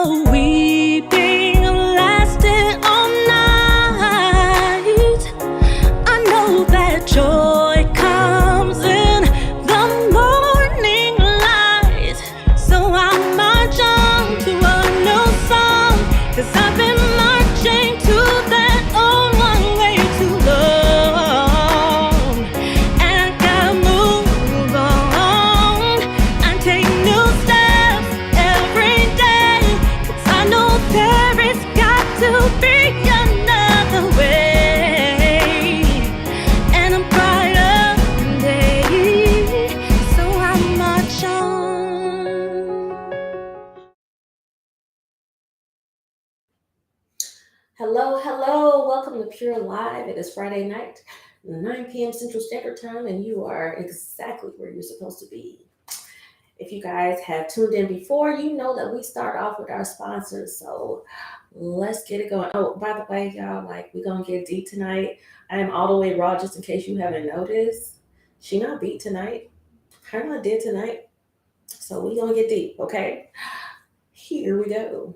Weeping lasted all night. I know that joy comes in the morning light. So I march on to a new song, 'cause I've been marching to that old one way too long. And I gotta move on and take new steps every day, 'cause I know there is got to be another way. And a brighter day, so I march on. Hello. Welcome to Pure Live. It is Friday night, 9 p.m. Central Standard Time, and you are exactly where you're supposed to be. If you guys have tuned in before, you know that we start off with our sponsors. So let's get it going. Oh, by the way, y'all, we're going to get deep tonight. I am all the way raw, just in case you haven't noticed. She not beat tonight. Her not did tonight. So we going to get deep, okay? Here we go.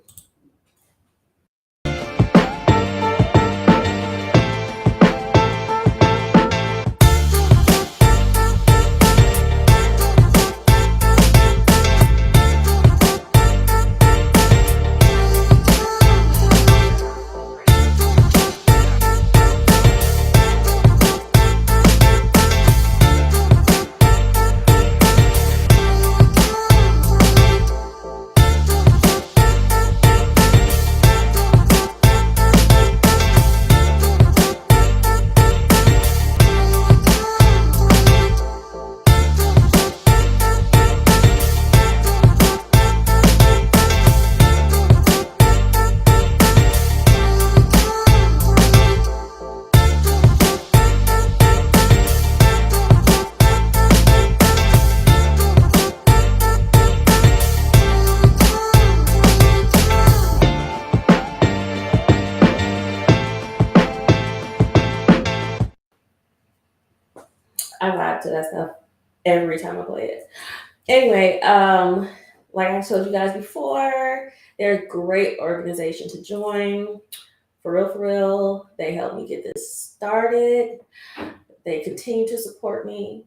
I vibe to that stuff every time I play it. Anyway, like I told you guys before, they're a great organization to join. For real, they helped me get this started. They continue to support me.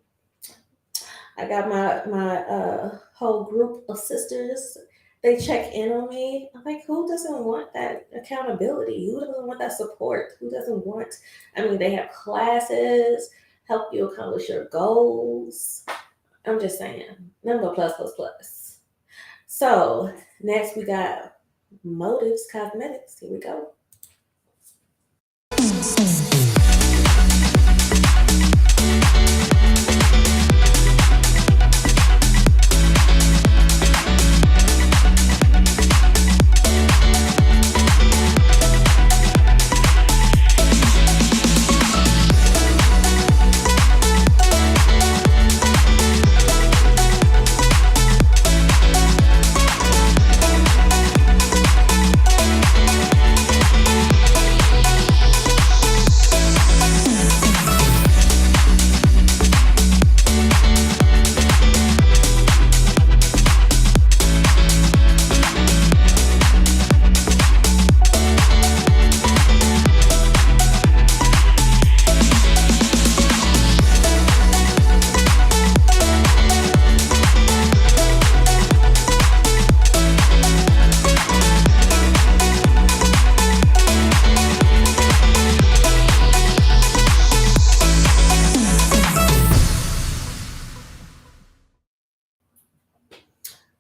I got my whole group of sisters. They check in on me. I'm like, who doesn't want that accountability? Who doesn't want that support? Who doesn't want? I mean, they have classes, help you accomplish your goals. I'm just saying, number plus. So next we got Motives Cosmetics. Here we go.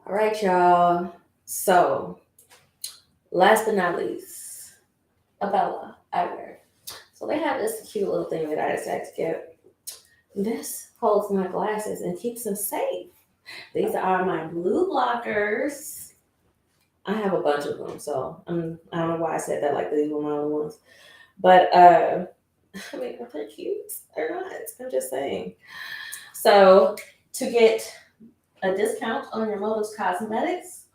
All right, y'all. So, last but not least, Abella eyewear. So they have this cute little thing that I decided to get. This holds my glasses and keeps them safe. These are my blue blockers. I have a bunch of them, so I don't know why I said that like these were my only ones. But I mean, are they cute or not? I'm just saying. So to get a discount on your Motives Cosmetics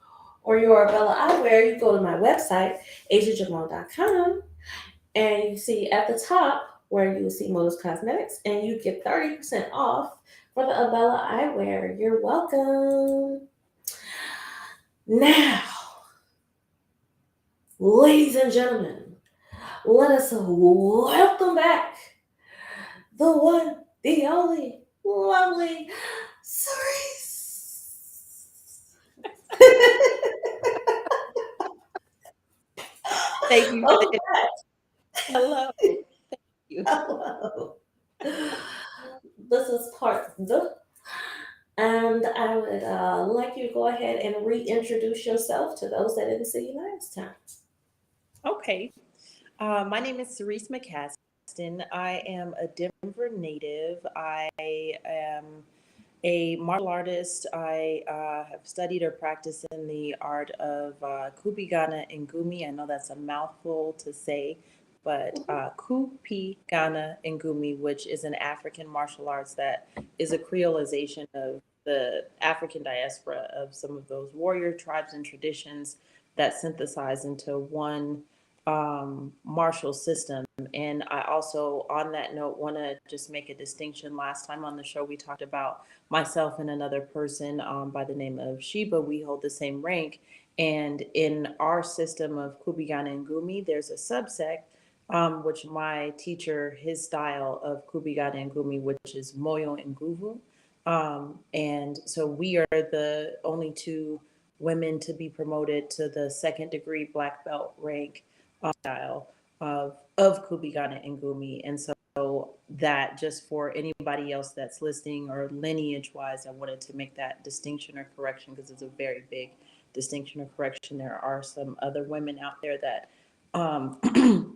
or your Bella Eyewear, you go to my website, asiajamal.com, and you see at the top where you see Motives Cosmetics, and you get 30% off for the Abella Eyewear. You're welcome. Now, Ladies and gentlemen, let us welcome back the one, the only, lovely Cerise. Thank you for Oh, the hello. Thank you. hello. This is part the, and I would like you to go ahead and reintroduce yourself to those that didn't see you last time. Okay. My name is Cerise McCaston. I am a Denver native. I am a martial artist. I have studied or practiced in the art of Kupigana and Gumi. I know that's a mouthful to say, but Kupigana and Gumi, which is an African martial arts that is a creolization of the African diaspora of some of those warrior tribes and traditions that synthesize into one martial system. And I also, on that note, want to just make a distinction. Last time on the show, we talked about myself and another person by the name of Sheba. We hold the same rank. And in our system of Kubigana and Gumi, there's a subsect, which my teacher, his style of Kubigana and Gumi, which is Moyo and Guvu. And so we are the only two women to be promoted to the second degree black belt rank style of Kubigana and Gumi. And so that just for anybody else that's listening or lineage wise, I wanted to make that distinction or correction because it's a very big distinction or correction. There are some other women out there that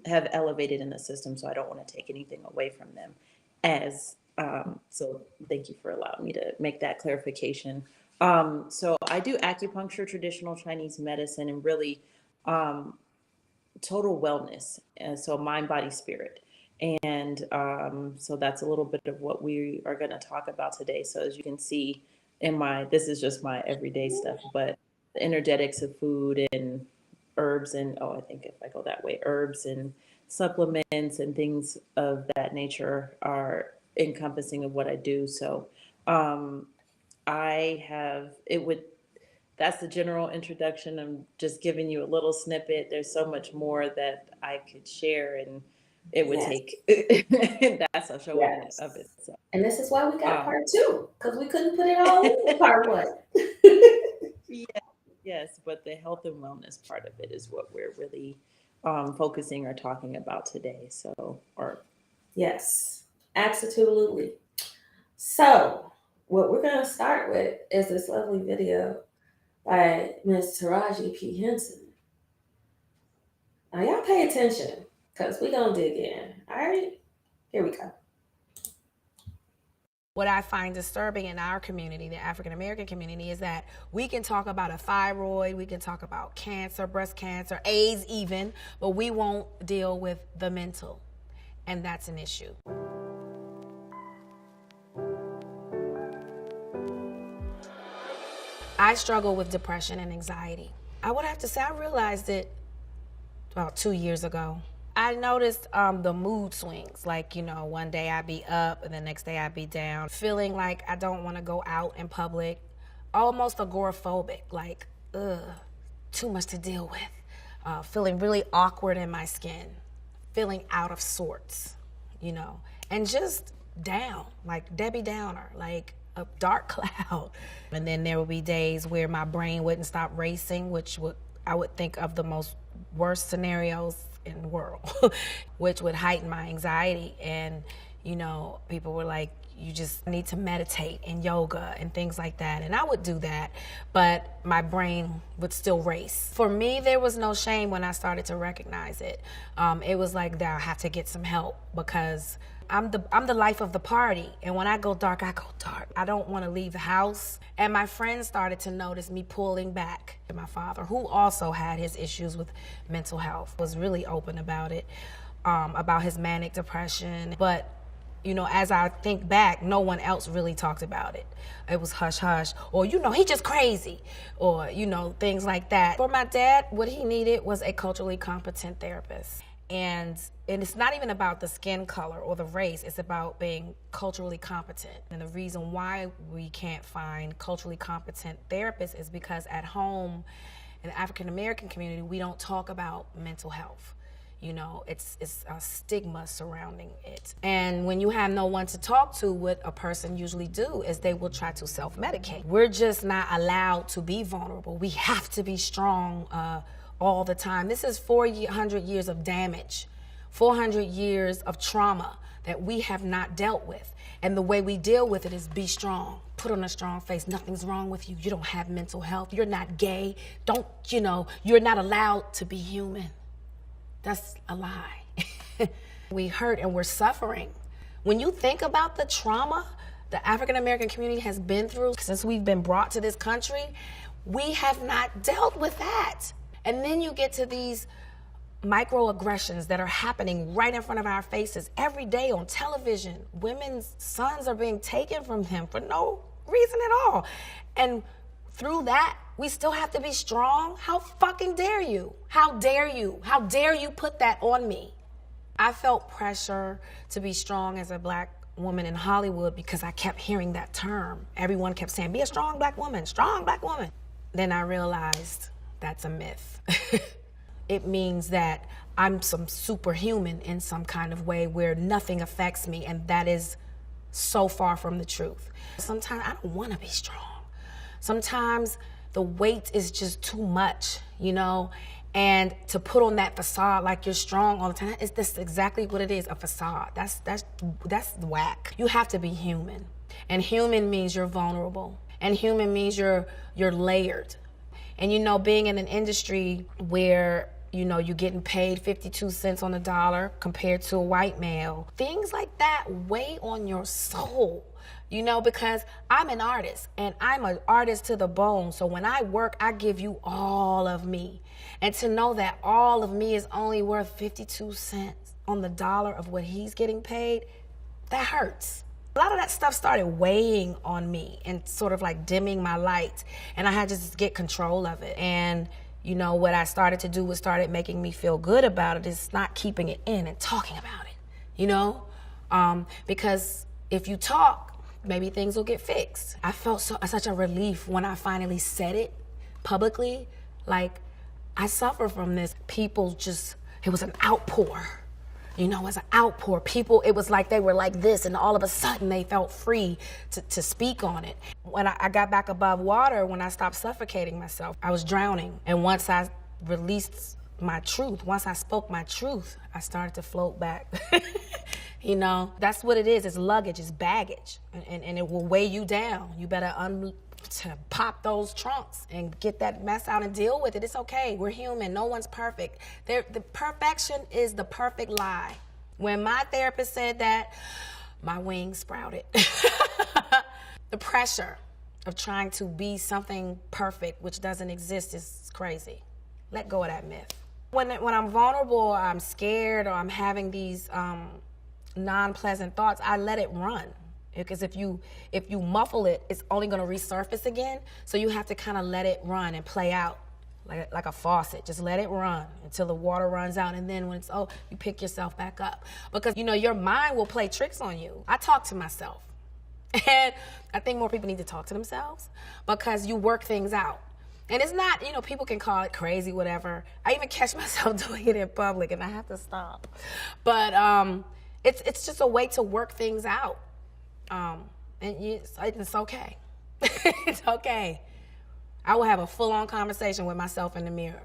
have elevated in the system, so I don't want to take anything away from them. So thank you for allowing me to make that clarification. So I do acupuncture, traditional Chinese medicine, and really um, total wellness. So mind, body, spirit. And so that's a little bit of what we are going to talk about today. So as you can see this is just my everyday stuff, but the energetics of food and herbs and, I think if I go that way, herbs and supplements and things of that nature are encompassing of what I do. So um, it would that's the general introduction. I'm just giving you a little snippet. There's so much more that I could share, and it would Yes, take that's a show in and of yes. itself. And this is why we got Um, part two, because we couldn't put it all in part one. yeah, yes, but the health and wellness part of it is what we're really focusing or talking about today. So, or Yes, absolutely. So, what we're going to start with is this lovely video by Miss Taraji P. Henson. Now, y'all pay attention because we're going to dig in. All right, here we go. What I find disturbing in our community, the African American community, is that we can talk about a thyroid, we can talk about cancer, breast cancer, AIDS even, but we won't deal with the mental. And that's an issue. I struggle with depression and anxiety. I would have to say I realized it about 2 years ago. I noticed the mood swings. Like, one day I'd be up and the next day I'd be down. Feeling like I don't want to go out in public. Almost agoraphobic. Like, too much to deal with. Feeling really awkward in my skin. Feeling out of sorts, And just down, like Debbie Downer, like a dark cloud. And then there would be days where my brain wouldn't stop racing, I would think of the most worst scenarios in the world, which would heighten my anxiety. And, people were like, you just need to meditate and yoga and things like that. And I would do that, but my brain would still race. For me, there was no shame when I started to recognize it. It was like that I have to get some help because I'm the life of the party. And when I go dark, I go dark. I don't want to leave the house. And my friends started to notice me pulling back. My father, who also had his issues with mental health, was really open about it, about his manic depression. But, as I think back, no one else really talked about it. It was hush hush, or, he just crazy, or, things like that. For my dad, what he needed was a culturally competent therapist. And it's not even about the skin color or the race, it's about being culturally competent. And the reason why we can't find culturally competent therapists is because at home, In the African American community, we don't talk about mental health. You know, it's a stigma surrounding it. And when you have no one to talk to, what a person usually do is they will try to self-medicate. We're just not allowed to be vulnerable. We have to be strong all the time. This is 400 years of damage, 400 years of trauma that we have not dealt with. And the way we deal with it is be strong. Put on a strong face. Nothing's wrong with you. You don't have mental health. You're not gay. You're not allowed to be human. That's a lie. We hurt and we're suffering. When you think about the trauma the African American community has been through since we've been brought to this country, we have not dealt with that. And then you get to these microaggressions that are happening right in front of our faces every day on television. Women's sons are being taken from them for no reason at all. And through that, we still have to be strong. How fucking dare you? How dare you? How dare you put that on me? I felt pressure to be strong as a Black woman in Hollywood because I kept hearing that term. Everyone kept saying, be a strong Black woman, strong Black woman. Then I realized that's a myth. It means that I'm some superhuman in some kind of way where nothing affects me, and that is so far from the truth. Sometimes I don't want to be strong. Sometimes the weight is just too much, and to put on that facade like you're strong all the time, that's exactly what it is, a facade. That's whack. You have to be human, and human means you're vulnerable, and human means you're layered. And being in an industry where you're getting paid 52 cents on the dollar compared to a white male, things like that weigh on your soul. Because I'm an artist, and I'm an artist to the bone. So when I work, I give you all of me. And to know that all of me is only worth 52 cents on the dollar of what he's getting paid, that hurts. A lot of that stuff started weighing on me and sort of like dimming my light. And I had to just get control of it. And what I started to do was started making me feel good about it, is not keeping it in and talking about it, because if you talk, maybe things will get fixed. I felt such a relief when I finally said it publicly. Like, I suffer from this. People it was an outpour. It was an outpour. People, it was like they were like this, and all of a sudden they felt free to speak on it. When I got back above water, when I stopped suffocating myself, I was drowning. And once I released my truth, once I spoke my truth, I started to float back. That's what it is. It's luggage, it's baggage, and it will weigh you down. You better to pop those trunks and get that mess out and deal with it. It's okay. We're human. No one's perfect. The perfection is the perfect lie. When my therapist said that, my wings sprouted. The pressure of trying to be something perfect, which doesn't exist, is crazy. Let go of that myth. When I'm vulnerable, or I'm scared, or I'm having these non-pleasant thoughts, I let it run. Because if you muffle it, it's only going to resurface again. So you have to kind of let it run and play out like a faucet. Just let it run until the water runs out. And then when it's you pick yourself back up. Because, your mind will play tricks on you. I talk to myself. And I think more people need to talk to themselves because you work things out. And it's not, people can call it crazy, whatever. I even catch myself doing it in public, and I have to stop. But it's just a way to work things out. And it's okay. It's okay. I will have a full-on conversation with myself in the mirror.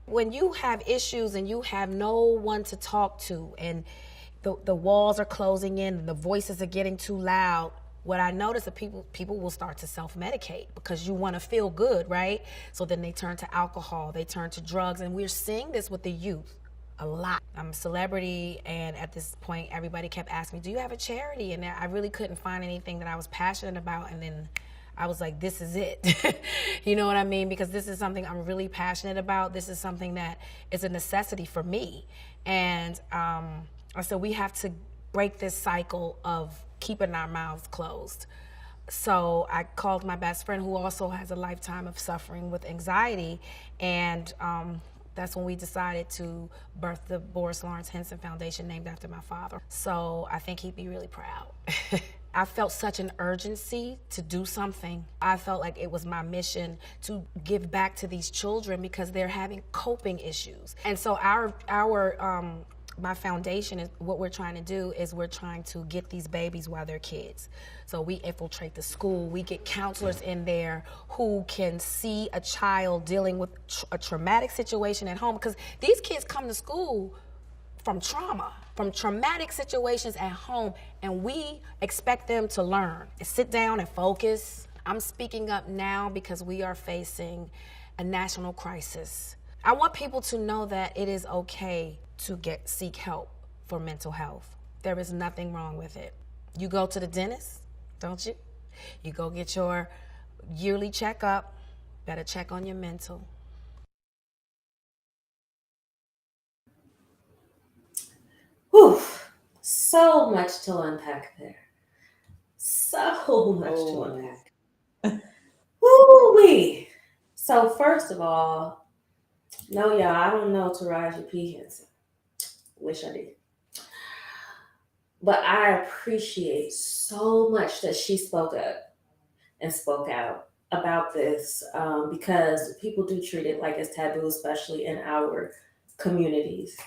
When you have issues and you have no one to talk to, and the walls are closing in, and the voices are getting too loud, what I notice is people will start to self-medicate because you want to feel good, right? So then they turn to alcohol, they turn to drugs, and we're seeing this with the youth a lot. I'm a celebrity, and at this point, everybody kept asking me, do you have a charity? And I really couldn't find anything that I was passionate about, and then I was like, this is it. You know what I mean? Because this is something I'm really passionate about. This is something that is a necessity for me. And I said, we have to break this cycle of keeping our mouths closed. So I called my best friend, who also has a lifetime of suffering with anxiety, and that's when we decided to birth the Boris Lawrence Henson Foundation, named after my father. So I think he'd be really proud. I felt such an urgency to do something. I felt like it was my mission to give back to these children because they're having coping issues. And so my foundation is what we're trying to do is we're trying to get these babies while they're kids. So we infiltrate the school. We get counselors in there who can see a child dealing with a traumatic situation at home, because these kids come to school from trauma, from traumatic situations at home, and we expect them to learn, sit down and focus. I'm speaking up now because we are facing a national crisis. I want people to know that it is okay to seek help for mental health. There is nothing wrong with it. You go to the dentist, don't you? You go get your yearly checkup, better check on your mental. Whew. So much to unpack there. So much to unpack. Woo-wee. So first of all, no, y'all, I don't know Taraji P. Henson. Wish I did. But I appreciate so much that she spoke up and spoke out about this, because people do treat it like it's taboo, especially in our communities.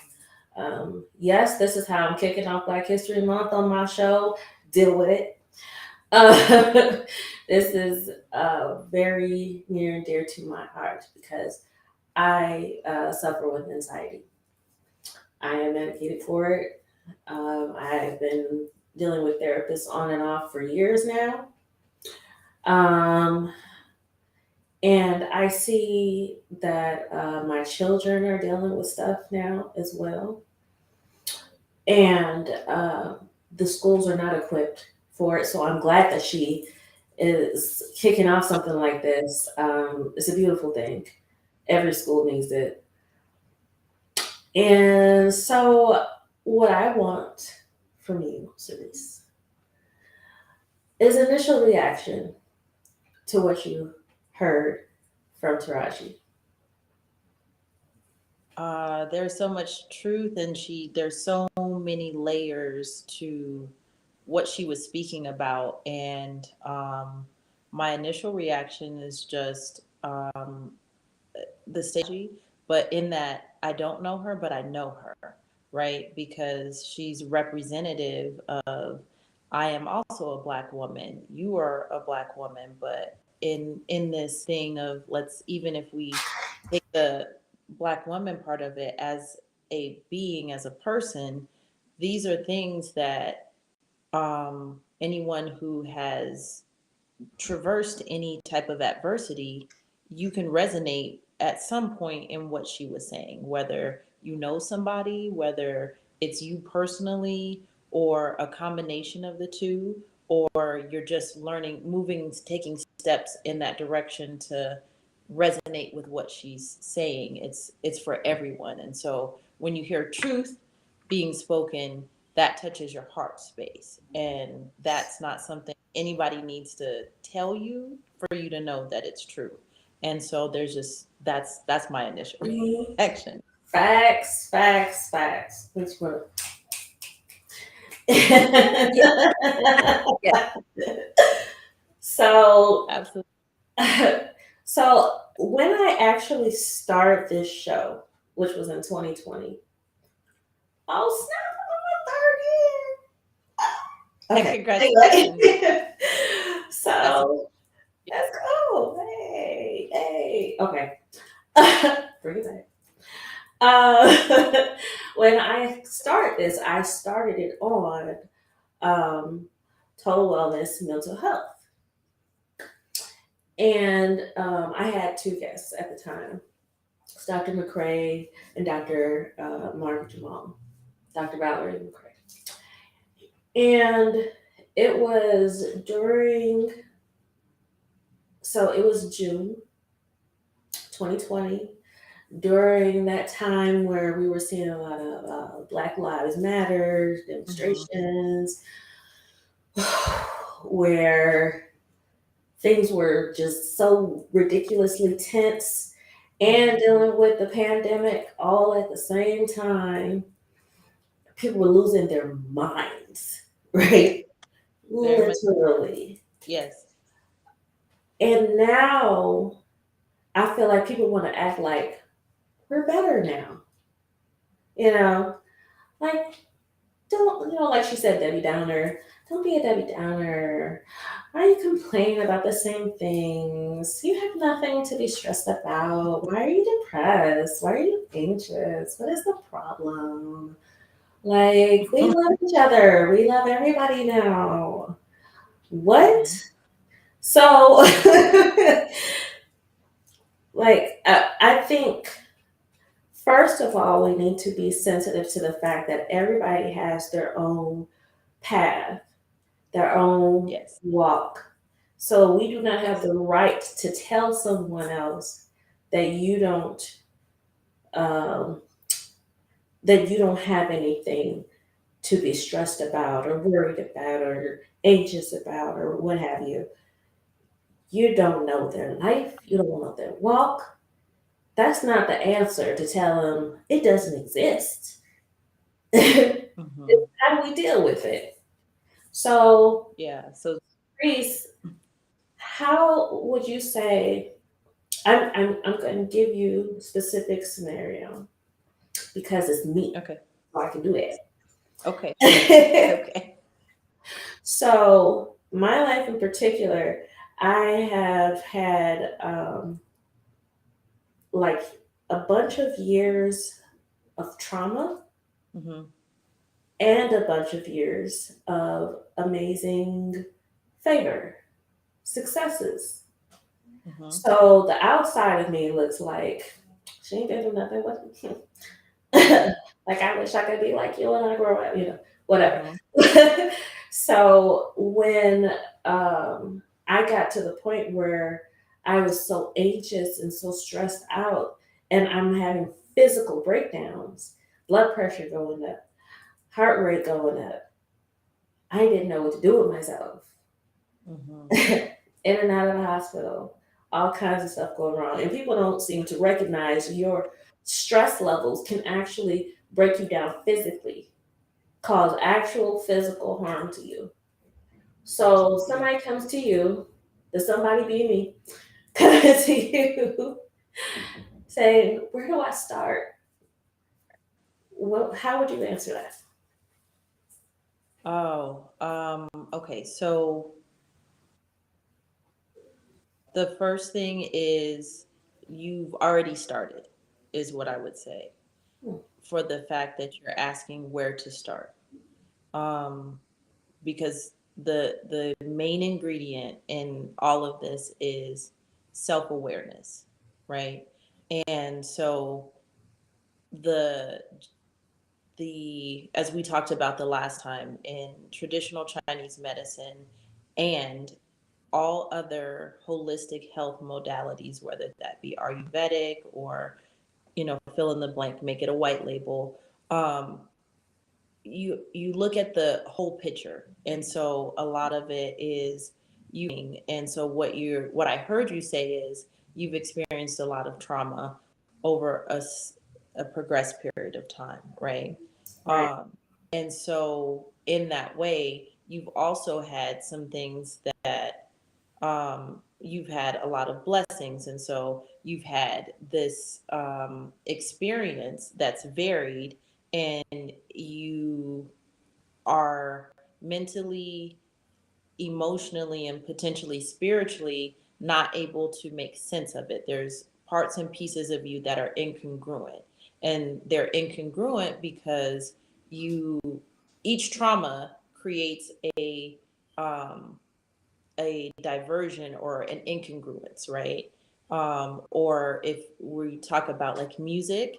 Yes, this is how I'm kicking off Black History Month on my show. Deal with it. This is very near and dear to my heart because I suffer with anxiety. I am medicated for it. I've been dealing with therapists on and off for years now. And I see that my children are dealing with stuff now as well. And the schools are not equipped for it. So I'm glad that she is kicking off something like this. It's a beautiful thing. Every school needs it. And so what I want from you, Cerise, is initial reaction to what you heard from Taraji. There's so much truth, and there's so many layers to what she was speaking about. And my initial reaction is just the stage, but in that I don't know her, but I know her, right? Because she's representative of, I am also a Black woman, you are a Black woman, but in this thing of, let's, even if we take the Black woman part of it as a being, as a person, these are things that anyone who has traversed any type of adversity, you can resonate at some point in what she was saying, whether you know somebody, whether it's you personally, or a combination of the two, or you're just learning, moving, taking steps in that direction to resonate with what she's saying. It's for everyone. And so when you hear truth being spoken, that touches your heart space. And that's not something anybody needs to tell you for you to know that it's true. And so there's just, that's my initial reaction. Facts. Which one? Yeah. So, Absolutely. so when I actually started this show, which was in 2020, oh snap, I'm in my third year. Okay. Congratulations. So let's go. Hey. Okay. Bring it back. When I started this, I started it on total wellness, mental health. And I had two guests at the time. It's Dr. McCrae and Dr. Margaret Jamal, Dr. Valerie McCrae. And it was it was June 2020, during that time where we were seeing a lot of Black Lives Matter demonstrations, where things were just so ridiculously tense, and dealing with the pandemic all at the same time. People were losing their minds, right? Very much. literally. Yes. And now I feel like people want to act like we're better now. You know, like don't like she said, Debbie Downer. Don't be a Debbie Downer. Why are you complaining about the same things? You have nothing to be stressed about. Why are you depressed? Why are you anxious? What is the problem? Like, we love each other. We love everybody now. What? Mhm. So, like, I think, first of all, we need to be sensitive to the fact that everybody has their own path, their own Yes. walk. So we do not have Yes. the right to tell someone else that um, you don't have anything to be stressed about or worried about or anxious about or what have you. You don't know their life. You don't know their walk. That's not the answer to tell them it doesn't exist. It's Hmm. how do we deal with it? So, Yeah. So, Reese, how would you say? I'm going to give you a specific scenario because it's me, okay. so I can do Okay. it. Okay. So, my life in particular, I have had like a bunch of years of trauma Hmm. and a bunch of years of amazing favor, successes. Hmm. So the outside of me looks like she ain't been through nothing. Hmm. Like I wish I could be like you when I grow up, whatever. Hmm. So when I got to the point where I was so anxious and so stressed out, and I'm having physical breakdowns, blood pressure going up, heart rate going up, I didn't know what to do with myself. Hmm. In and out of the hospital, all kinds of stuff going wrong. And people don't seem to recognize your stress levels can actually break you down physically, cause actual physical harm to you. So Yeah. somebody comes to you, the somebody be me, comes to you saying, "Where do I start?" How would you answer that? Oh, okay. So the first thing is you've already started, is what I would say, Hmm. for the fact that you're asking where to start. Um, because the main ingredient in all of this is self-awareness, right? And so the as we talked about the last time, in traditional Chinese medicine and all other holistic health modalities, whether that be Ayurvedic or, fill in the blank, make it a white label. Um, you look at the whole picture, and so a lot of it is you. And so what I heard you say is you've experienced a lot of trauma over a progressed period of time, right? Right. And so in that way, you've also had some things that you've had a lot of blessings. And so you've had this experience that's varied, and you are mentally, emotionally, and potentially spiritually not able to make sense of it. There's parts and pieces of you that are incongruent. And they're incongruent because you each trauma creates um, a diversion or an incongruence, right? Or if we talk about like music,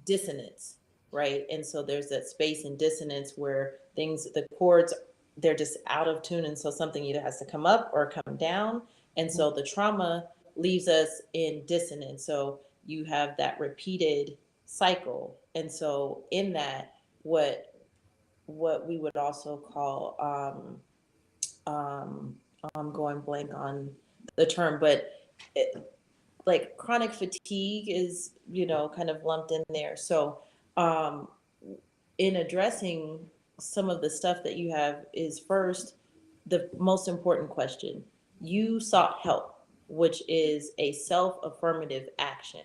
dissonance, right? And so there's that space in dissonance where the chords, they're just out of tune. And so something either has to come up or come down. And so the trauma leaves us in dissonance. So you have that repeated cycle. And so in that, what we would also call um, I'm going blank on the term, but like chronic fatigue is, kind of lumped in there. So, um, in addressing some of the stuff that you have is first, the most important question. You sought help, which is a self affirmative action.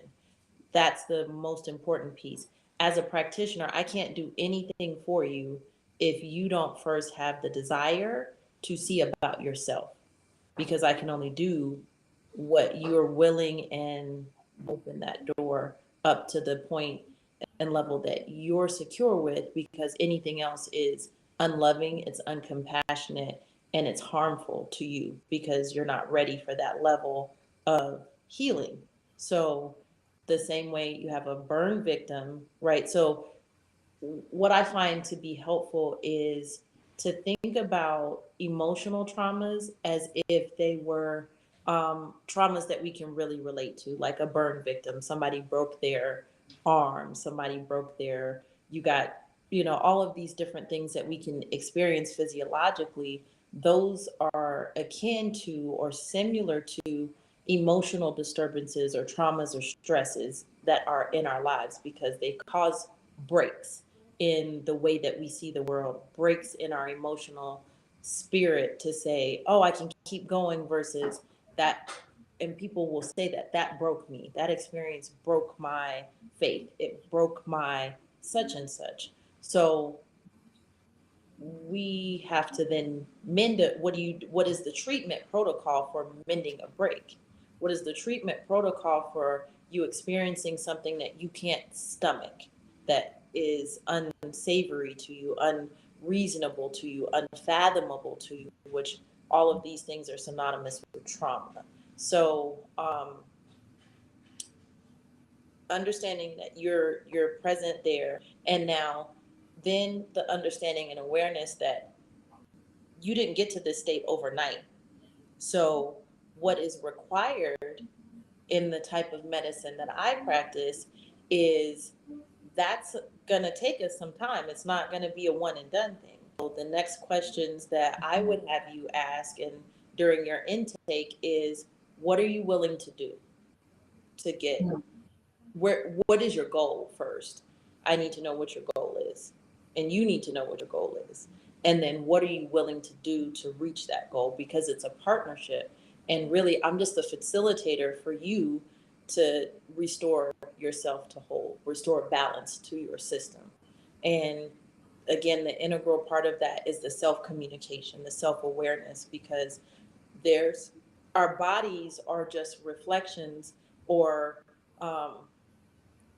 That's the most important piece. As a practitioner, I can't do anything for you if you don't first have the desire to see about yourself, because I can only do what you're willing and open that door up to the point and level that you're secure with, because anything else is unloving, it's uncompassionate, and it's harmful to you because you're not ready for that level of healing. So, the same way you have a burn victim, right? So, what I find to be helpful is to think about emotional traumas as if they were traumas that we can really relate to, like a burn victim. Somebody broke their arm, somebody broke their, you got, all of these different things that we can experience physiologically. Those are akin to or similar to emotional disturbances or traumas or stresses that are in our lives, because they cause breaks in the way that we see the world, breaks in our emotional spirit to say, oh, I can keep going, versus that. And people will say that broke me. That experience broke my faith. It broke my such and such. So we have to then mend it. What is the treatment protocol for mending a break? What is the treatment protocol for you experiencing something that you can't stomach, that is unsavory to you, unreasonable to you, unfathomable to you, which all of these things are synonymous with trauma. So understanding that you're present there, and now then the understanding and awareness that you didn't get to this state overnight. So, what is required in the type of medicine that I practice is that's going to take us some time. It's not going to be a one and done thing. So, the next questions that I would have you ask and during your intake is, what are you willing to do to get where? What is your goal first? I need to know what your goal is, and you need to know what your goal is, and then what are you willing to do to reach that goal, because it's a partnership. And really, I'm just a facilitator for you to restore yourself to whole, restore balance to your system. And again, the integral part of that is the self communication, the self awareness, because there's our bodies are just reflections, or um,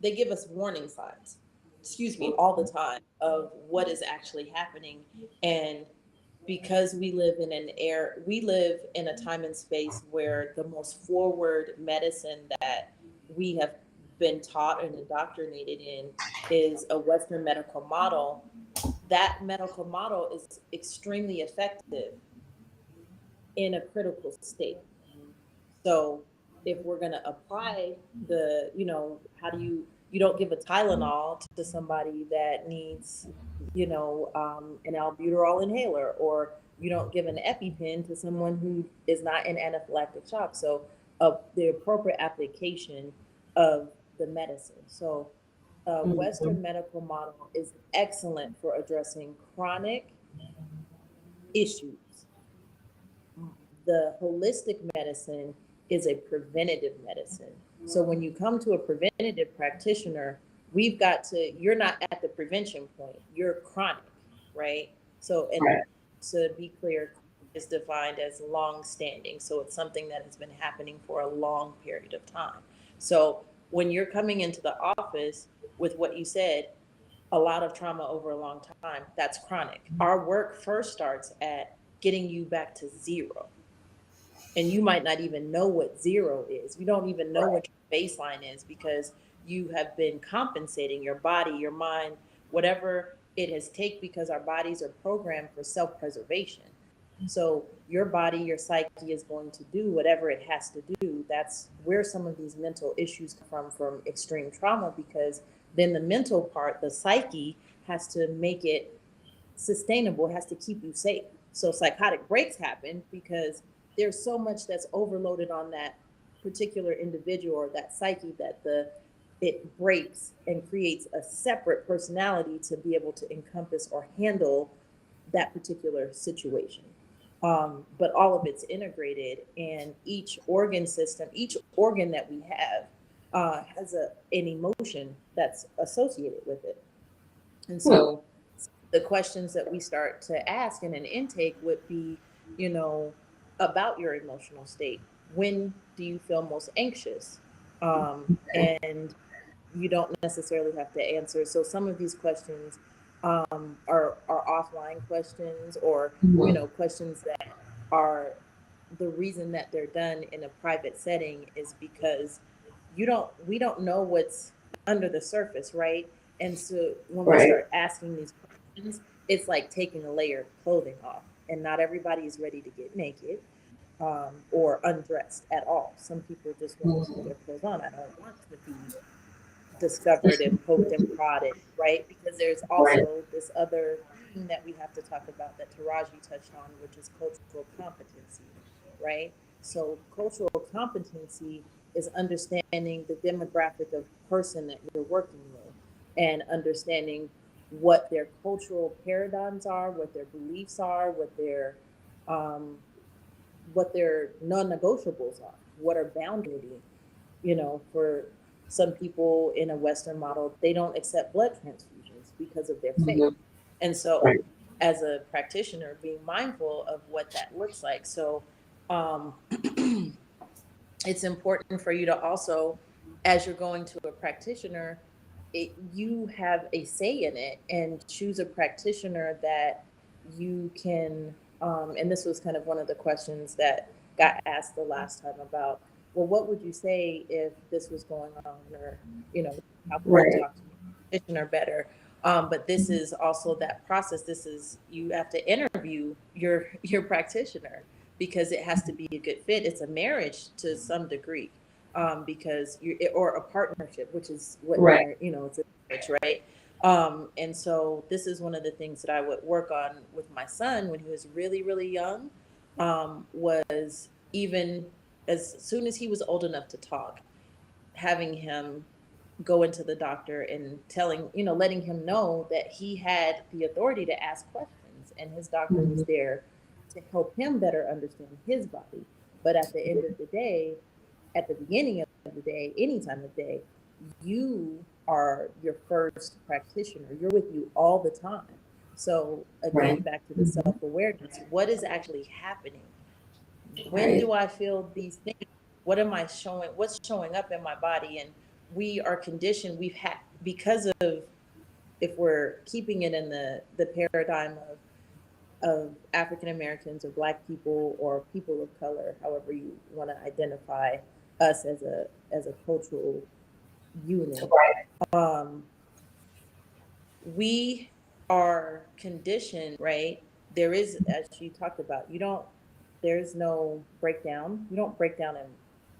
they give us warning signs, excuse me, all the time of what is actually happening. And because we live in a time and space where the most forward medicine that we have been taught and indoctrinated in is a Western medical model. That medical model is extremely effective in a critical state. So if we're going to apply how do you don't give a Tylenol to somebody that needs, an albuterol inhaler, or you don't give an EpiPen to someone who is not in anaphylactic shock. So the appropriate application of the medicine. So Western medical model is excellent for addressing chronic issues. The holistic medicine is a preventative medicine. So when you come to a preventative practitioner, you're not at the prevention point, you're chronic, right? So, and to be clear, is defined as long standing. So it's something that has been happening for a long period of time. So when you're coming into the office with what you said, a lot of trauma over a long time, that's chronic. Our work first starts at getting you back to zero, and you might not even know what zero is. You don't even know what your baseline is, because you have been compensating your body, your mind, whatever it has taken, because our bodies are programmed for self-preservation. So your body, your psyche is going to do whatever it has to do. That's where some of these mental issues come from extreme trauma, because then the mental part, the psyche, has to make it sustainable, has to keep you safe. So psychotic breaks happen because there's so much that's overloaded on that particular individual or that psyche, that the it breaks and creates a separate personality to be able to encompass or handle that particular situation. But all of it's integrated, and each organ system, each organ that we have, has an emotion that's associated with it. And Hmm. so the questions that we start to ask in an intake would be, you know, about your emotional state. When do you feel most anxious? And you don't necessarily have to answer. So some of these questions are offline questions, or Mhm. questions that are the reason that they're done in a private setting is because we don't know what's under the surface, right? And so when we Right. start asking these questions, it's like taking a layer of clothing off, and not everybody is ready to get naked, or undressed at all. Some people just want to keep Mhm. their clothes on. I don't want to be discovered and poked and prodded, right? Because there's Right. also this other thing that we have to talk about that Taraji touched on, which is cultural competency, right? So cultural competency is understanding the demographic of person that you're working with, and understanding what their cultural paradigms are, what their beliefs are, um, what their non-negotiables are, what are boundaries. For some people in a Western model, they don't accept blood transfusions because of their faith. Mhm. And so, Right. as a practitioner, being mindful of what that looks like. So, um, it's important for you to also, as you're going to a practitioner, you have a say in it, and choose a practitioner that you can. And this was kind of one of the questions that got asked the last time about, well, what would you say if this was going on, or how can I Right. talk to my practitioner better? But this is also that process. This is, you have to interview your practitioner, because it has to be a good fit. It's a marriage to some degree, because or a partnership, which is what Right. it's a marriage, right? And so this is one of the things that I would work on with my son when he was really, really young, was even as soon as he was old enough to talk, having him go into the doctor and letting him know that he had the authority to ask questions, and his doctor was Mhm. there to help him better understand his body. But at the end of the day, at the beginning of the day, any time of day, you are your first practitioner. You're with you all the time. So again, Right. back to the Mhm. self-awareness, what is actually happening? When Right. do I feel these things? What am I showing? What's showing up in my body? And we are conditioned. We've had, because of, if we're keeping it in the paradigm of African Americans or Black people or people of color, however you want to identify us as a cultural unit. Right. Um, we are conditioned, right? There is, as you talked about, there's no breakdown. You don't break down in,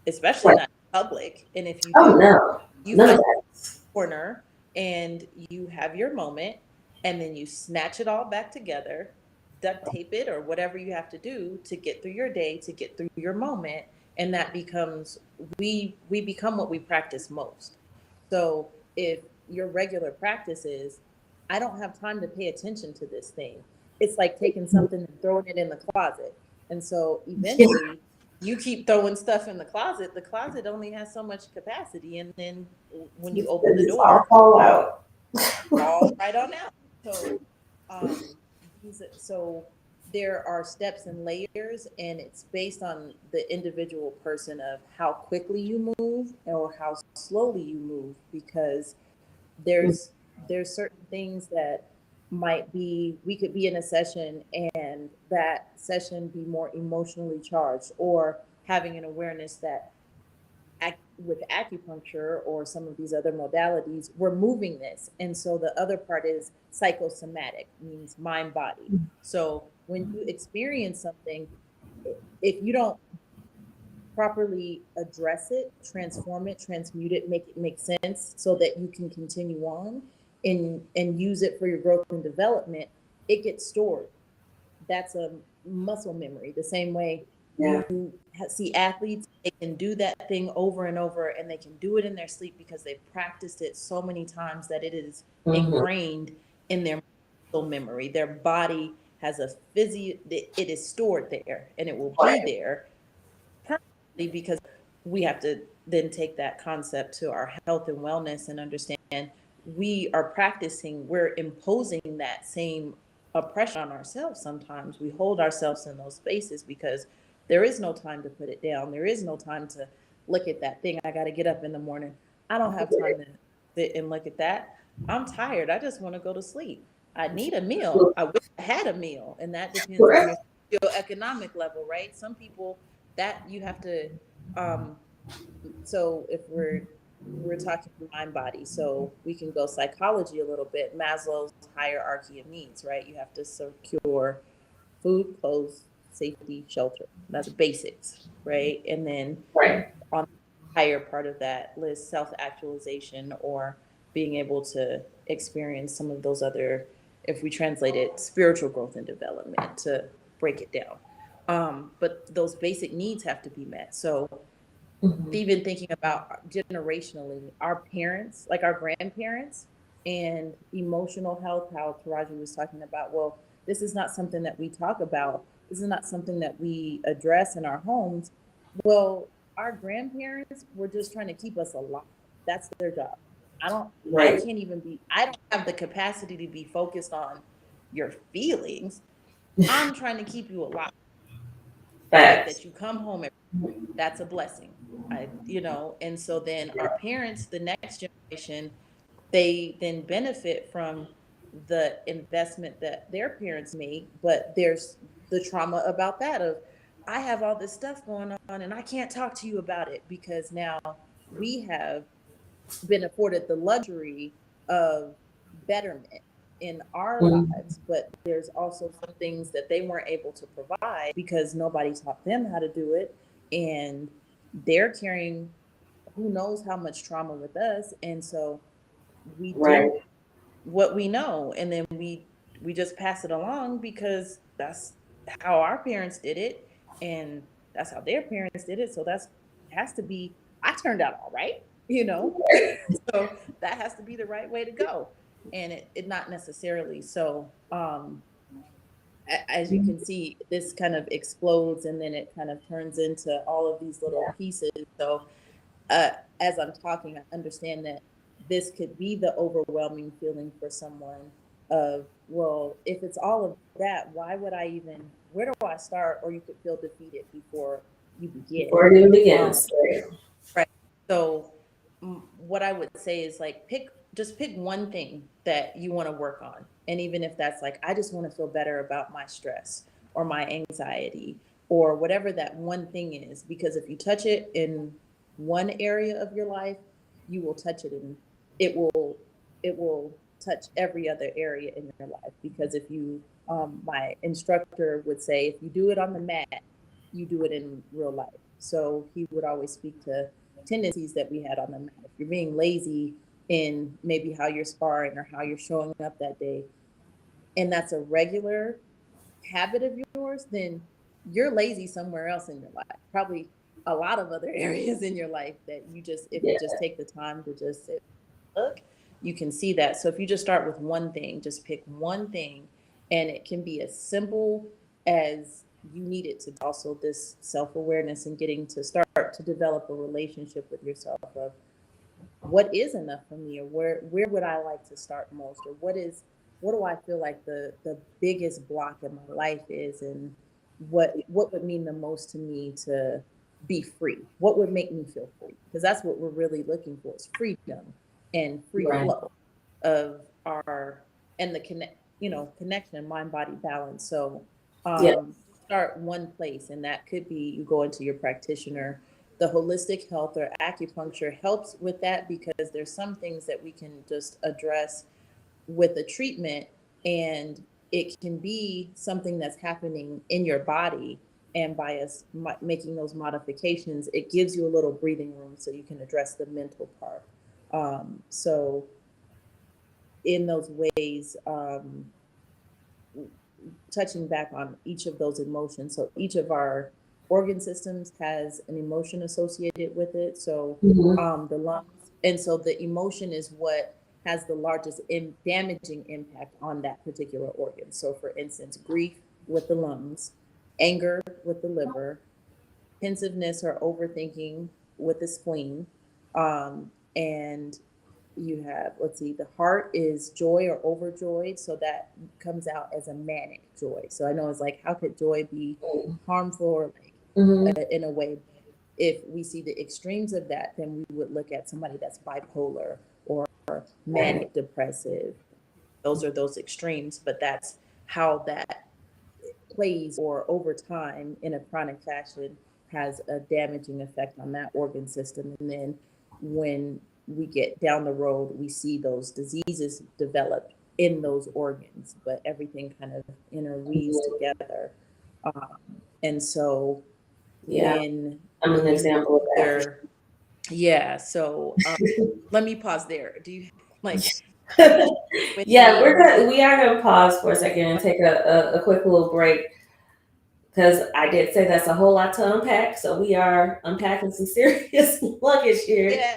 especially Right. not in public. And if you Oh do, no. you None of find that. a corner and you have your moment, and then you snatch it all back together, duct tape it, or whatever you have to do to get through your day, to get through your moment. And that becomes, we become what we practice most. So if your regular practice is, I don't have time to pay attention to this thing, it's like taking something and throwing it in the closet. And so Yeah. eventually you keep throwing stuff in the closet only has so much capacity. And then when you open the It's all door, fall out. fall right on out. So, so there are steps and layers, and it's based on the individual person of how quickly you move or how slowly you move, because there's certain things that might be, we could be in a session and that session be more emotionally charged, or having an awareness that with acupuncture or some of these other modalities, we're moving this. And so the other part is psychosomatic, means mind body. So when you experience something, if you don't properly address it, transform it, transmute it, make it make sense so that you can continue on and use it for your growth and development, it gets stored. That's a muscle memory. The same way Yeah. you see athletes, they can do that thing over and over, and they can do it in their sleep because they've practiced it so many times that it is Mm-hmm. ingrained in their muscle memory. Their body has a it is stored there, and it will be Right. there permanently, because we have to then take that concept to our health and wellness and understand we're imposing that same oppression on ourselves. Sometimes we hold ourselves in those spaces because there is no time to put it down. There is no time to look at that thing. I got to get up in the morning. I don't have time to sit and look at that. I'm tired. I just want to go to sleep. I need a meal. I wish I had a meal. And that depends on Correct. your economic level, right? Some people that you have to um so if we're talking mind body, so we can go psychology a little bit. Maslow's hierarchy of needs, right? You have to secure food, clothes, safety, shelter. That's basics, right? And then Right. on the higher part of that list, self-actualization, or being able to experience some of those other, if we translate it, spiritual growth and development, to break it down. But those basic needs have to be met. So Mm-hmm. even thinking about generationally, our parents, like our grandparents, and emotional health, how Taraji was talking about, well, this is not something that we talk about. This is not something that we address in our homes. Well, our grandparents were just trying to keep us alive. That's their job. I Right. can't even I don't have the capacity to be focused on your feelings. I'm trying to keep you alive. The fact Facts. that you come home, that's a blessing. And so then our parents, the next generation, they then benefit from the investment that their parents made, but there's the trauma about that of, I have all this stuff going on and I can't talk to you about it, because now we have been afforded the luxury of betterment in our Mm-hmm. lives, but there's also some things that they weren't able to provide because nobody taught them how to do it. And they're carrying who knows how much trauma with us. And so we Right. do what we know, and then we just pass it along because that's how our parents did it, and that's how their parents did it. So that's has to be, I turned out all right, you know. So that has to be the right way to go. And it not necessarily. So as you can see, this kind of explodes, and then it kind of turns into all of these little pieces. So uh, as I'm talking, I understand that this could be the overwhelming feeling for someone of, well, if it's all of that, why would I even, where do I start? Or you could feel defeated before you begin. Before it even Um, begins. Right. right. So what I would say is, like, just pick one thing that you want to work on. And even if that's like, I just want to feel better about my stress or my anxiety or whatever that one thing is, because if you touch it in one area of your life, you will touch it in, it will, it will touch every other area in your life. Because if you, my instructor would say, if you do it on the mat, you do it in real life. So he would always speak to tendencies that we had on the mat. If you're being lazy in maybe how you're sparring or how you're showing up that day, and that's a regular habit of yours, then you're lazy somewhere else in your life. Probably a lot of other areas in your life that you just, if you Yeah. just take the time to just sit, look, you can see that. So if you just start with one thing, just pick one thing, and it can be as simple as you need it to. Also, this self-awareness and getting to start to develop a relationship with yourself of, what is enough for me, or where would I like to start most, or what do I feel like the biggest block in my life is, and what would mean the most to me to be free, what would make me feel free, because that's what we're really looking for, is freedom and free Right. flow of our, and the connection, mind body balance. So Yeah. start one place, and that could be, you go into your practitioner. The holistic health or acupuncture helps with that, because there's some things that we can just address with a treatment, and it can be something that's happening in your body, and by us making those modifications, it gives you a little breathing room so you can address the mental part. So in those ways, touching back on each of those emotions. So each of our organ systems has an emotion associated with it. So Mhm. the lungs, and so the emotion is what has the largest damaging impact on that particular organ. So, for instance, grief with the lungs, anger with the liver, pensiveness or overthinking with the spleen, and you have, let's see, the heart is joy or overjoyed, so that comes out as a manic joy. So I know it's like, how could joy be harmful or like Mhm. in a way? If we see the extremes of that, then we would look at somebody that's bipolar or Right. manic depressive. Those are those extremes, but that's how that plays or over time in a chronic fashion has a damaging effect on that organ system. And then when we get down the road, we see those diseases develop in those organs, but everything kind of interweaves Mhm. together. And so Yeah, when I'm an you look example of that for there, yeah, so let me pause there. Do you like sure. when Yeah, you we are gonna pause for a second and take a quick little break because I did say that's a whole lot to unpack. So we are unpacking some serious luggage here. yeah.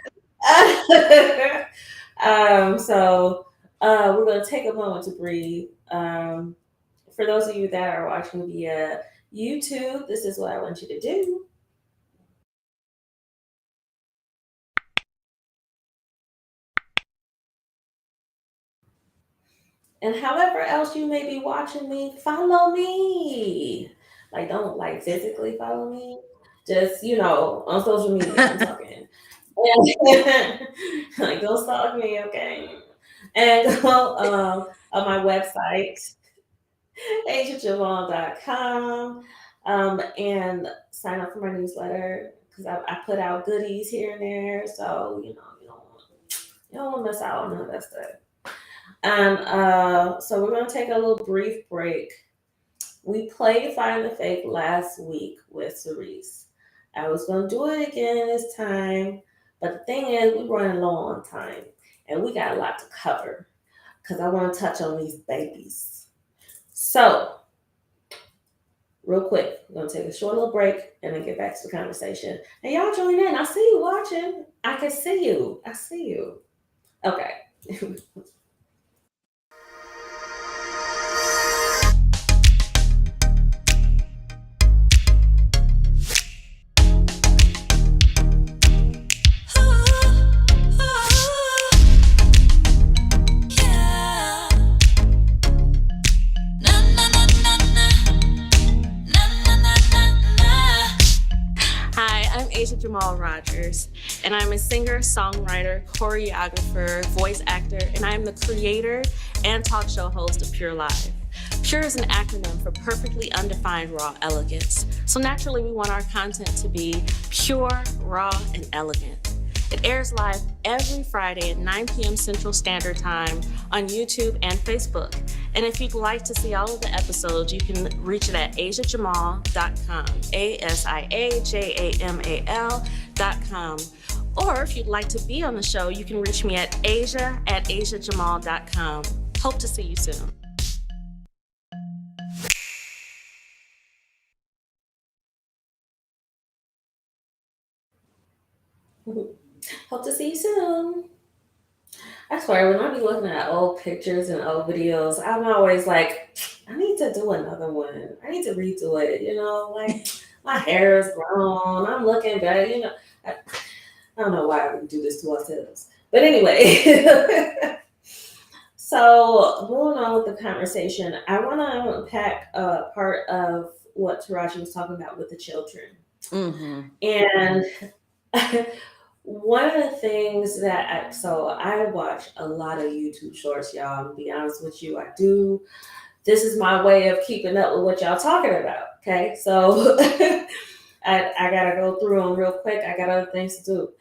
So we're gonna take a moment to breathe. For those of you that are watching via YouTube, this is what I want you to do. And however else you may be watching me, follow me. Like, don't like physically follow me. Just, on social media, I'm talking. Like, don't stalk me, okay? And go on my website, asiajamal.com, and sign up for my newsletter because I put out goodies here and there. So, you don't want to miss out on none of that stuff. And so we're going to take a little brief break. We played Find the Fake last week with Cerise. I was going to do it again this time, but the thing is, we're running low on time, and we got a lot to cover because I want to touch on these babies. So, real quick, we're going to take a short little break and then get back to the conversation. And y'all join in. I see you watching. I can see you. I see you. Okay. Hi, I'm Asia Jamal Rogers, and I'm a singer, songwriter, choreographer, voice actor, and I am the creator and talk show host of Pure Live. Pure is an acronym for perfectly undefined raw elegance. So naturally, we want our content to be pure, raw, and elegant. It airs live every Friday at 9 p.m. Central Standard Time on YouTube and Facebook. And if you'd like to see all of the episodes, you can reach it at asiajamal.com, ASIAJAMAL.com. Or if you'd like to be on the show, you can reach me at asia@asiajamal.com. Hope to see you soon. Hope to see you soon. I swear, when I be looking at old pictures and old videos, I'm always like, I need to do another one. I need to redo it. Like my hair is grown. I'm looking better. I don't know why we do this to ourselves. But anyway, so moving on with the conversation, I want to unpack part of what Taraji was talking about with the children. Mm-hmm. And one of the things that I watch a lot of YouTube shorts, y'all. To be honest with you, I do. This is my way of keeping up with what y'all talking about. Okay, so I gotta go through them real quick. I got other things to do.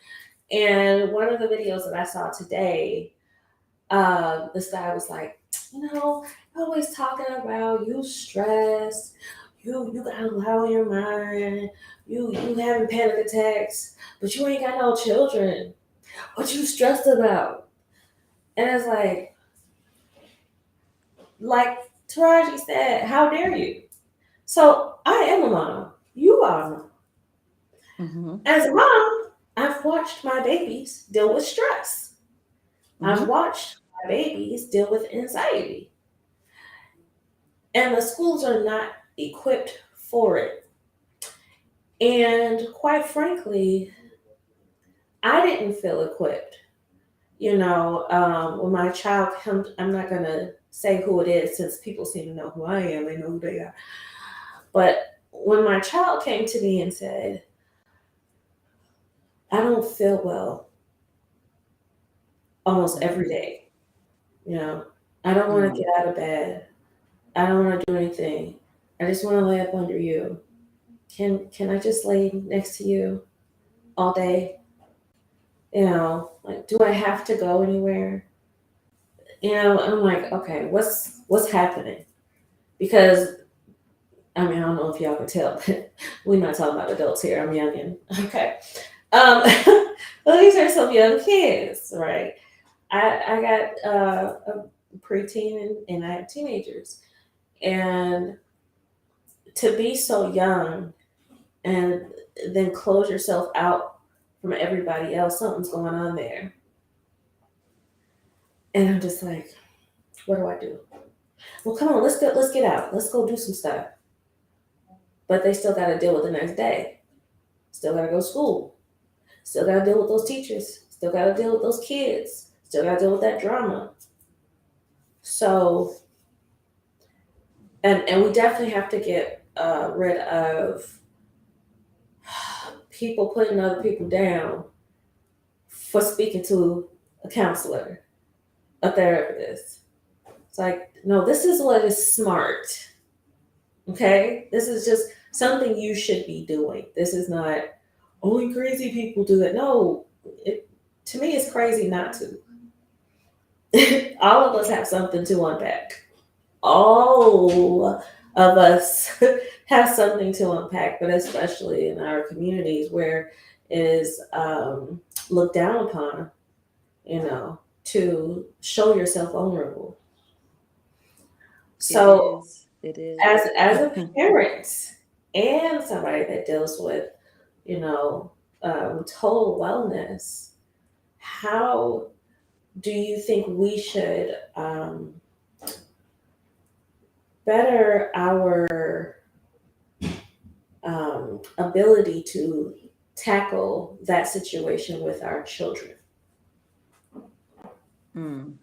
And one of the videos that I saw today, this guy was like, always talking about you stressed, you gotta allow your mind, you having panic attacks, but you ain't got no children. What you stressed about? And it's like Taraji said, how dare you? So I am a mom. You all know. Mm-hmm. As a mom, I've watched my babies deal with stress. I've Mm-hmm. watched my babies deal with anxiety. And the schools are not equipped for it. And quite frankly, I didn't feel equipped. When my child comes, I'm not going to say who it is since people seem to know who I am, they know who they are. But when my child came to me and said, I don't feel well almost every day, you know, I don't want to Mm. get out of bed. I don't want to do anything. I just want to lay up under you. Can I just lay next to you all day? Like, do I have to go anywhere? I'm like, okay, what's happening? Because I mean, I don't know if y'all can tell, but we're not talking about adults here. I'm young and okay. Um, well, these are some young kids, right? I got a preteen and I have teenagers, and to be so young and then close yourself out from everybody else, something's going on there. And I'm just like, what do I do? Well, come on, let's get out. Let's go do some stuff. But they still got to deal with the next day. Still got to go to school. Still got to deal with those teachers. Still got to deal with those kids. Still got to deal with that drama. So, and we definitely have to get rid of people putting other people down for speaking to a counselor, a therapist. It's like, no, this is what is smart. Okay? This is just something you should be doing. This is not only crazy people do that. No, to me, it's crazy not to. All of us have something to unpack. All of us have something to unpack, but especially in our communities where it is looked down upon, to show yourself vulnerable. It So, is. It as a is. parent and somebody that deals with, total wellness, how do you think we should better our ability to tackle that situation with our children? Mm.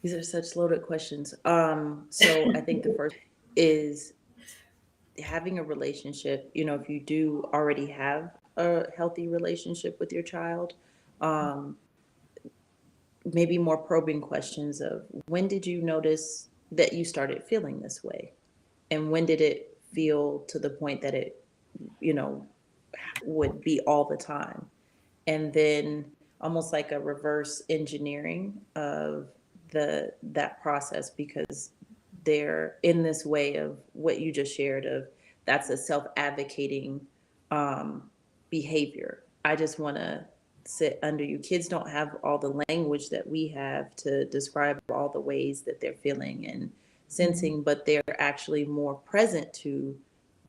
These are such loaded questions. So I think the first is having a relationship. If you do already have a healthy relationship with your child, um, maybe more probing questions of when did you notice that you started feeling this way? And when did it feel to the point that it, you know, would be all the time? And then almost like a reverse engineering of that process, because they're in this way of what you just shared of that's a self-advocating um, behavior. I just want to sit under you. Kids don't have all the language that we have to describe all the ways that they're feeling and sensing, but they're actually more present to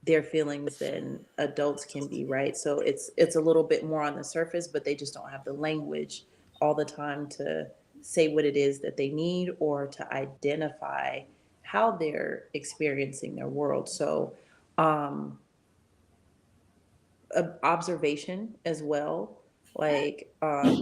their feelings than adults can be, right? So it's a little bit more on the surface, but they just don't have the language all the time to say what it is that they need or to identify how they're experiencing their world. So um observation as well. Like,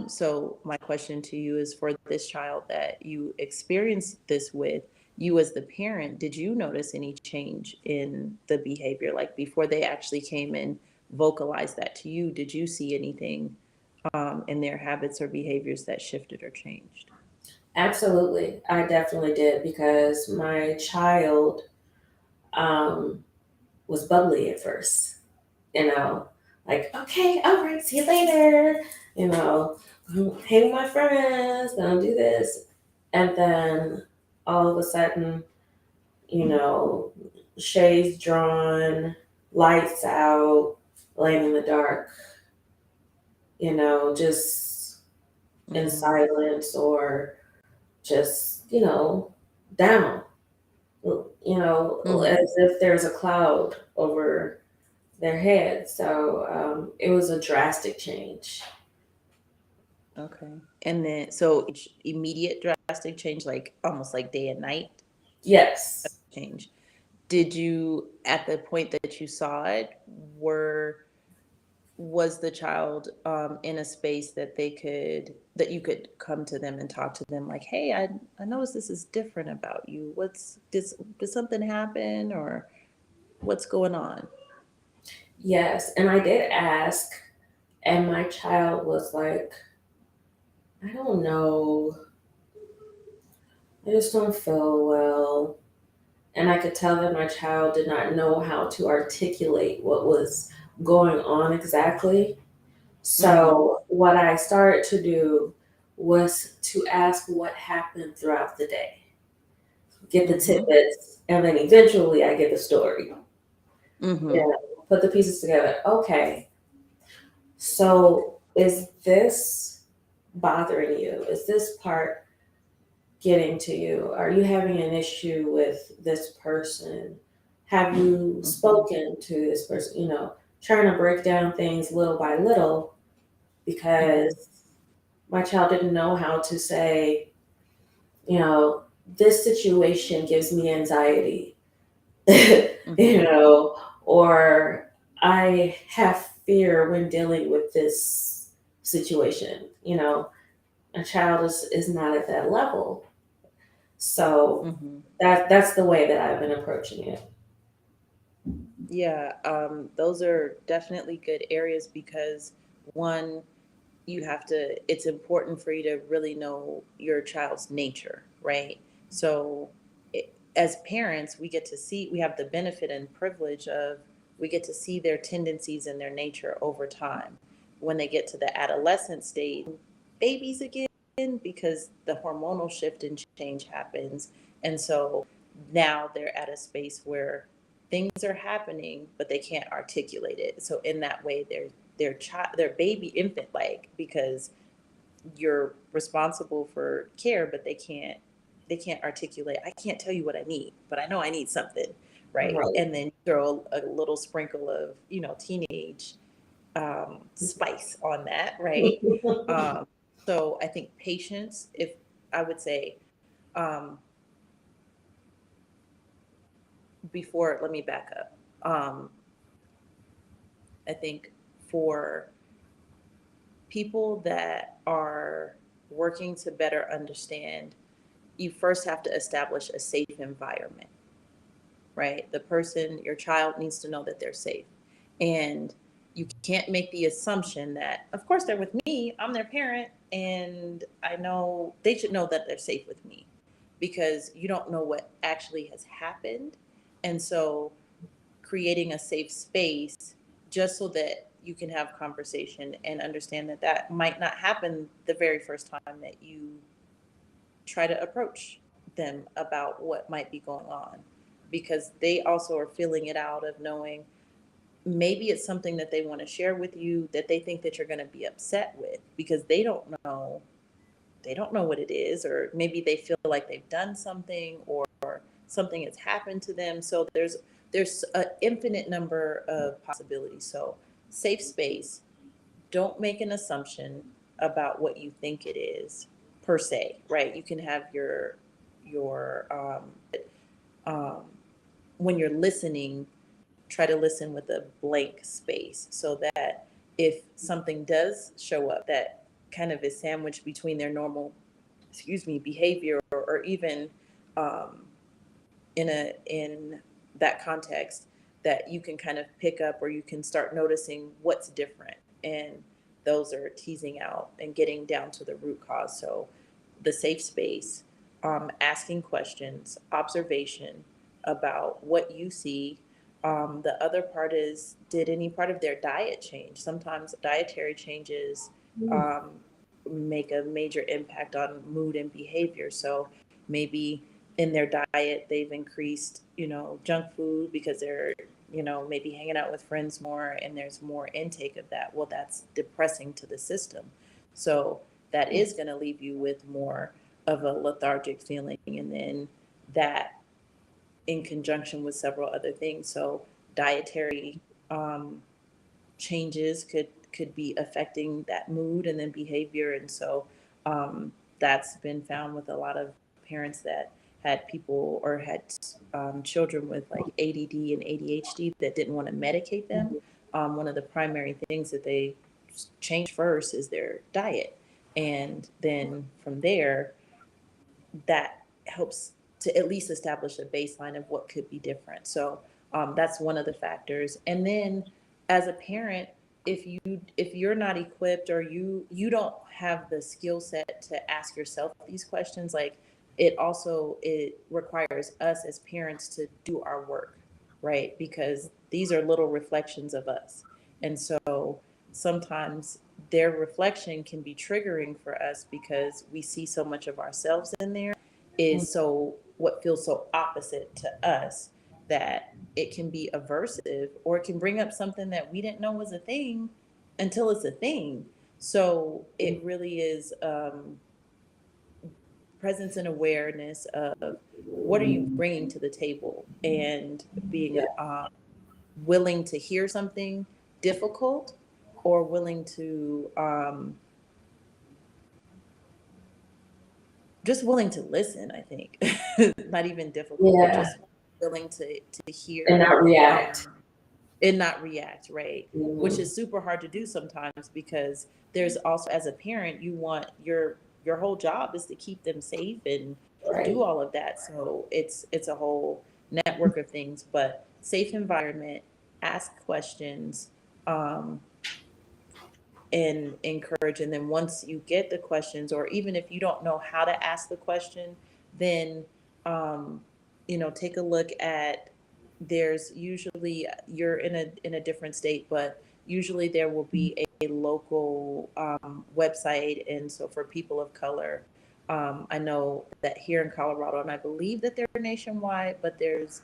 so my question to you is, for this child that you experienced this with, you as the parent, did you notice any change in the behavior? Like before they actually came and vocalized that to you, did you see anything in their habits or behaviors that shifted or changed? Absolutely. I definitely did because my child um, was bubbly at first, you know, like, okay, all right, see you later, hang with my friends, gonna do this. And then all of a sudden, you know, shades drawn, lights out, laying in the dark, just in Mm-hmm. silence or just, down, Mm-hmm. as if there's a cloud over their head. So it was a drastic change. Okay. And then, so immediate drastic change, like almost like day and night Yes. change. Did you, at the point that you saw it, were was the child in a space that that you could come to them and talk to them like, hey, I noticed this is different about you. Did something happen, or what's going on? Yes. And I did ask, and my child was like, I don't know. I just don't feel well. And I could tell that my child did not know how to articulate what was going on exactly. Mm-hmm. So, what I started to do was to ask what happened throughout the day, get the Mm-hmm. tidbits, and then eventually I get the story. Mm-hmm. Yeah, put the pieces together. Okay, so is this bothering you? Is this part getting to you? Are you having an issue with this person? Have you Mm-hmm. spoken to this person? Trying to break down things little by little Mm-hmm. because my child didn't know how to say, you know, this situation gives me anxiety, Mm-hmm. or I have fear when dealing with this situation. A child is not at that level. So Mm-hmm. that's the way that I've been approaching it. Yeah, those are definitely good areas because one, you have to, it's important for you to really know your child's nature, right? So, as parents, we have the benefit and privilege of, we get to see their tendencies and their nature over time. When they get to the adolescent stage, babies again, because the hormonal shift and change happens. And so now they're at a space where things are happening, but they can't articulate it. So in that way, they're baby infant like, because you're responsible for care, but they can't articulate. I can't tell you what I need, but I know I need something, right? Right. And then you throw a little sprinkle of teenage spice on that, right? Um, so I think patience, if I would say, um, before, let me back up. I think for people that are working to better understand, you first have to establish a safe environment, right? Your child needs to know that they're safe. And you can't make the assumption that, of course, they're with me, I'm their parent, and I know they should know that they're safe with me, because you don't know what actually has happened. And so creating a safe space just so that you can have conversation and understand that that might not happen the very first time that you try to approach them about what might be going on, because they also are feeling it out of knowing maybe it's something that they want to share with you that they think that you're going to be upset with, because they don't know what it is, or maybe they feel like they've done something, or something has happened to them. So there's an infinite number of possibilities. So safe space, don't make an assumption about what you think it is per se, right? You can have your um, when you're listening, try to listen with a blank space, so that if something does show up that kind of is sandwiched between their normal, behavior, or even um, in that context, that you can kind of pick up, or you can start noticing what's different. And those are teasing out and getting down to the root cause. So the safe space, asking questions, observation about what you see. The other part is, did any part of their diet change? Sometimes dietary changes um, make a major impact on mood and behavior. So maybe in their diet they've increased junk food because they're maybe hanging out with friends more, and there's more intake of that. Well, that's depressing to the system. So that is going to leave you with more of a lethargic feeling, and then that in conjunction with several other things. So dietary changes could be affecting that mood and then behavior. And so that's been found with a lot of parents that had people or had children with like ADD and ADHD that didn't want to medicate them. One of the primary things that they change first is their diet. And then from there, that helps to at least establish a baseline of what could be different. So that's one of the factors. And then as a parent, if you're not equipped or you don't have the skill set to ask yourself these questions, like it requires us as parents to do our work, right? Because these are little reflections of us. And so sometimes their reflection can be triggering for us because we see so much of ourselves in there is so what feels so opposite to us that it can be aversive or it can bring up something that we didn't know was a thing until it's a thing. So it really is presence and awareness of what are you bringing to the table and being willing to hear something difficult or willing to just willing to listen, I think. Not even difficult, but Yeah. just willing to hear And not react. and not react, right? Which Mhm. is super hard to do sometimes because there's also, as a parent, you want your whole job is to keep them safe and do Right. all of that. So it's a whole network of things, but safe environment, ask questions, um, and encourage. And then once you get the questions, or even if you don't know how to ask the question, then um, take a look at. There's usually you're in a different state, but usually there will be a local website, and so for people of color. I know that here in Colorado, and I believe that they're nationwide, but there's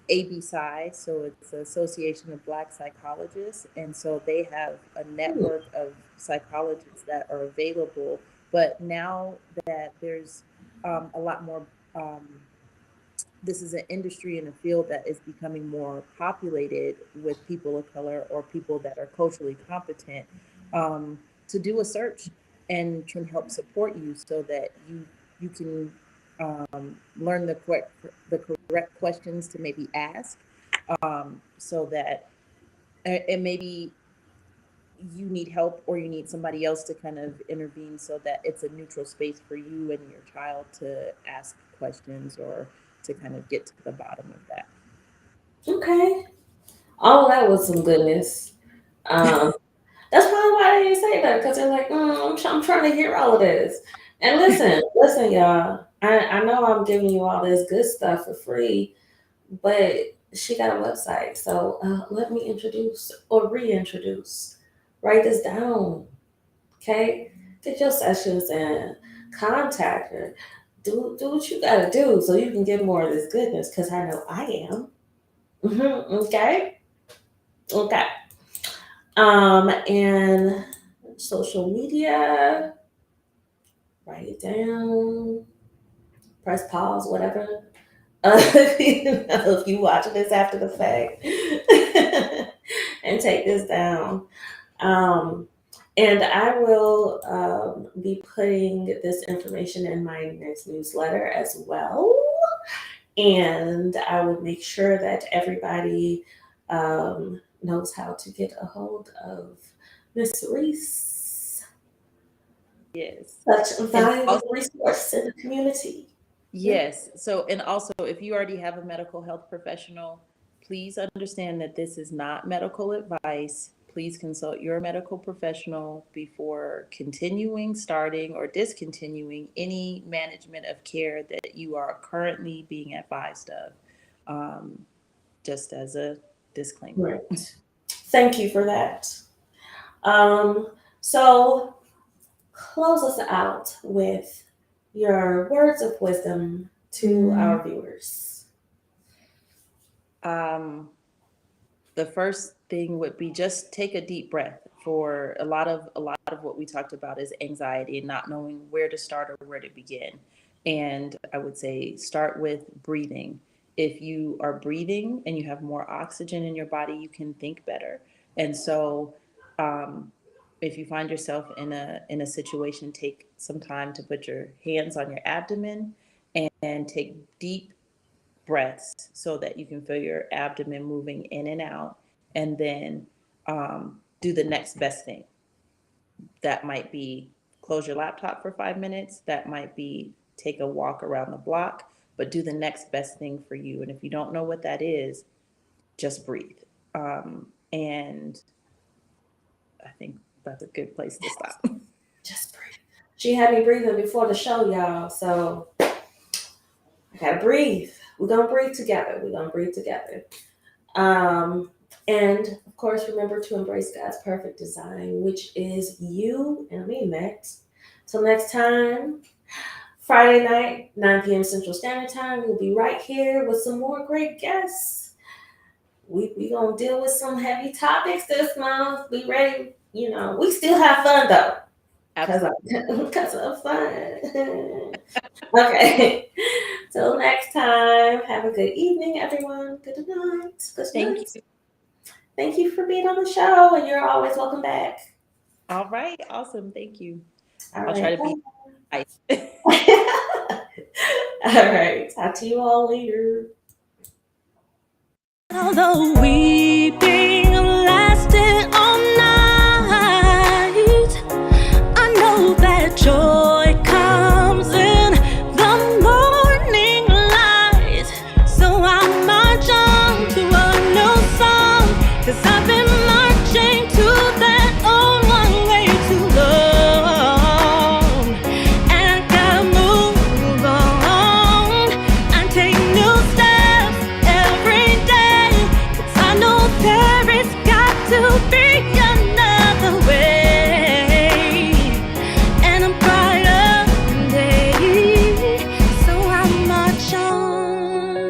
ABPSI, so it's the Association of Black Psychologists, and so they have a network of psychologists that are available. But now that there's a lot more, this is an industry and a field that is becoming more populated with people of color or people that are culturally competent, to do a search and can help support you so that you can learn the correct questions to maybe ask, so that and maybe you need help or you need somebody else to kind of intervene so that it's a neutral space for you and your child to ask questions or to kind of get to the bottom of that. Okay. All that was some goodness. Um, that's probably why they didn't say that because they're like, I'm trying to hear all of this. And listen, y'all. I know I'm giving you all this good stuff for free, but she got a website. So let me introduce or reintroduce. Write this down. Okay? Get your sessions and contact her. Do what you gotta do so you can get more of this goodness because I know I am. Okay? Okay. And social media, write it down, press pause, whatever. If you watching this after the fact, and take this down. Um, and I will be putting this information in my next newsletter as well. And I will make sure that everybody knows how to get a hold of Miss Cerise, Yes. such a And valuable also, resource in the community. Yeah. yes. So, and also, if you already have a medical health professional, please understand that this is not medical advice. Please consult your medical professional before continuing, starting, or discontinuing any management of care that you are currently being advised of. Um, just as a disclaimer. Right. Thank you for that. Um, so close us out with your words of wisdom to our viewers. Um, the first thing would be just take a deep breath. For a lot of what we talked about is anxiety and not knowing where to start or where to begin. And I would say start with breathing. If you are breathing and you have more oxygen in your body, you can think better. And so, if you find yourself in a situation, take some time to put your hands on your abdomen and take deep breaths so that you can feel your abdomen moving in and out, and then do the next best thing. That might be close your laptop for 5 minutes. That might be take a walk around the block, but do the next best thing for you. And if you don't know what that is, just breathe. And I think that's a good place to stop. Just breathe. She had me breathing before the show, y'all. So I gotta breathe. We're gonna breathe together. We're gonna breathe together. And of course, remember to embrace God's perfect design, which is you and me, Max. Till next time, Friday night, 9 p.m. Central Standard Time, we'll be right here with some more great guests. We gonna deal with some heavy topics this month. Be ready. You know, we still have fun though. Because of fun. Okay. Till next time. Have a good evening, everyone. Good night. Good Thank night. you. Thank you for being on the show, and you're always welcome back. All right. Awesome. Thank you. All I'll try to be nice. All right. Talk to you all later. Although weeping lasted